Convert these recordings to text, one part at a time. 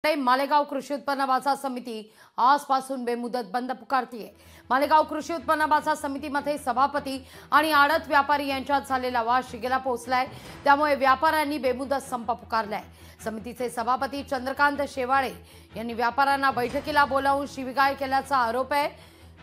मालेगाव कृषी उत्पन्न बाजार समिती आजपासून बेमुदत बंद पुकारतीये। मालेगाव कृषी उत्पन्न बाजार समितीमध्ये सभापती आणि आडत व्यापारी यांच्यात झालेला वाद शिगेला पोहोचलाय। त्यामुळे व्यापाऱ्यांनी बेमुदत संप पुकारलाय। समितीचे सभापती चंद्रकांत शेवाळे यांनी व्यापाऱ्यांना बैठकीला बोलावून शिवीगाळ केल्याचा आरोप आहे,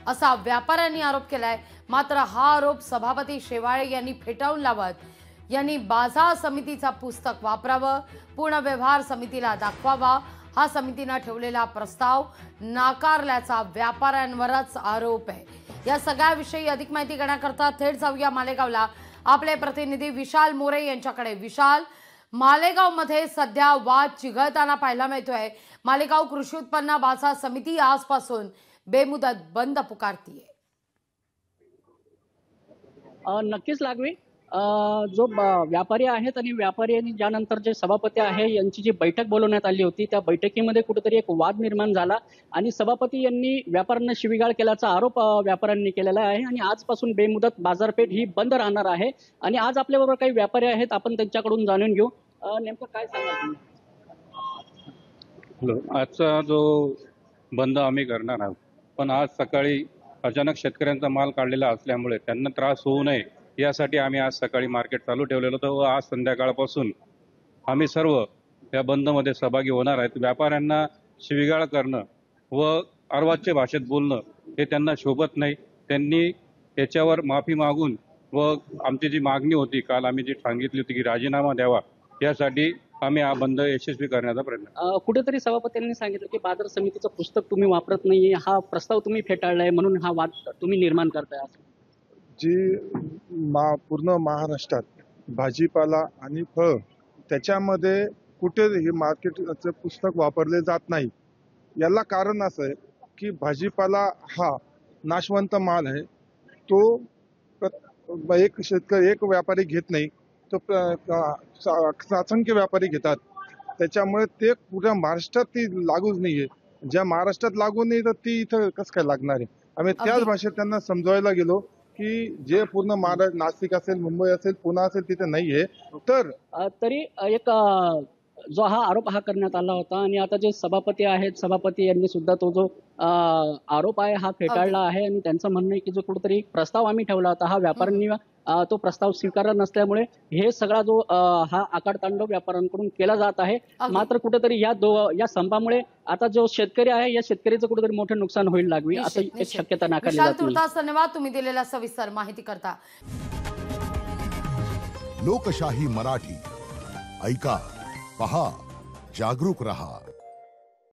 असा व्यापाऱ्यांनी आरोप केलाय। मात्र हा आरोप सभापती शेवाळे यांनी फेटाळून लावत यांनी बाजार समितीचा पुस्तक वापरावं, पूर्ण व्यवहार समितीला दाखवावा, हा समितीने ठेवलेला प्रस्ताव नाकारल्याचा व्यापाऱ्यांवरच आरोप आहे। या सगळ्याविषयी अधिक माहिती घेण्याकरता थेट जाऊया मालेगावला। आपले प्रतिनिधी विशाल मोरे यांच्याकडे। विशाल, मालेगावमध्ये सध्या वाद चिघळताना पाहायला मिळतोय। मालेगाव कृषी उत्पन्न बाजार समिती आजपासून बेमुदत बंद पुकारतीये। नक्कीच लागवी जो व्यापारी आहेत आणि व्यापारी ज्यानंतर जे सभापती आहे यांची जी बैठक बोलवण्यात आली होती, त्या बैठकीमध्ये कुठेतरी एक वाद निर्माण झाला आणि सभापती यांनी व्यापाऱ्यांना शिवीगाळ केल्याचा आरोप व्यापाऱ्यांनी केलेला आहे आणि आजपासून बेमुदत बाजारपेठ ही बंद राहणार आहे। आणि आज आपल्याबरोबर काही व्यापारी आहेत, आपण त्यांच्याकडून जाणून घेऊ नेमकं काय सांगाल तुम्ही? आजचा जो बंद आम्ही करणार आहोत, पण आज सकाळी अचानक शेतकऱ्यांचा माल काढलेला असल्यामुळे त्यांना त्रास होऊ नये यासाठी आम्ही आज सकाळी मार्केट चालू ठेवलेलं होतं व आज संध्याकाळपासून आम्ही सर्व या बंदमध्ये सहभागी होणार आहेत। व्यापाऱ्यांना शिवीगाळ करणं व अर्वाच्य भाषेत बोलणं हे त्यांना शोभत नाही। त्यांनी याच्यावर माफी मागून व आमची जी मागणी होती काल आम्ही जी सांगितली होती की राजीनामा द्यावा, यासाठी आम्ही हा बंद यशस्वी करण्याचा प्रयत्न। कुठेतरी सभापतींनी सांगितलं की बाजार समितीचं पुस्तक तुम्ही वापरत नाही, हा प्रस्ताव तुम्ही फेटाळलाय म्हणून हा वाद तुम्ही निर्माण करताय। जी पूर्ण महाराष्ट्रात भाजीपाला आणि फळ त्याच्यामध्ये कुठे हे मार्केटचं पुस्तक वापरले जात नाही, याला कारण असं आहे की भाजीपाला हा नाशवंत माल आहे। तो एक शेतकरी एक व्यापारी घेत नाही, तो असंख्य व्यापारी घेतात। त्याच्यामुळे ते पुऱ्या महाराष्ट्रात ती लागूच नाहीये। ज्या महाराष्ट्रात लागू नाही तर ती इथं कसं काय लागणार आहे? आम्ही त्याच भाषेत त्यांना समजवायला गेलो की जे पूर्ण महाराष्ट्र, नाशिक असेल, मुंबई असेल, पुणे असेल, तिथे नाहीये। तर तरी एक जो हा आरोप करण्यात आला होता आणि आता जे सभापती आहेत, सभापती यांनी सुद्धा तो जो आरोप आहे हा फेटाळला आहे आणि त्यांचं म्हणणं आहे की जो कुठेतरी प्रस्ताव आम्ही ठेवला होता, हा व्यापाऱ्यांनी तो प्रस्ताव स्वीकारला नसल्यामुळे हे सगळा जो हा आकारतांडव व्यापाऱ्यांकडून केला जात आहे। मात्र कुठेतरी या संपामुळे आता जो शेतकरी आहे या शेतकरीचं कुठेतरी मोठं नुकसान होईल लागवी, असं एक शक्यता नाकारली जाते। धन्यवाद तुम्ही दिलेल्या सविस्तर माहिती करता। लोकशाही मराठी ऐका, पहा, जागरूक रहा।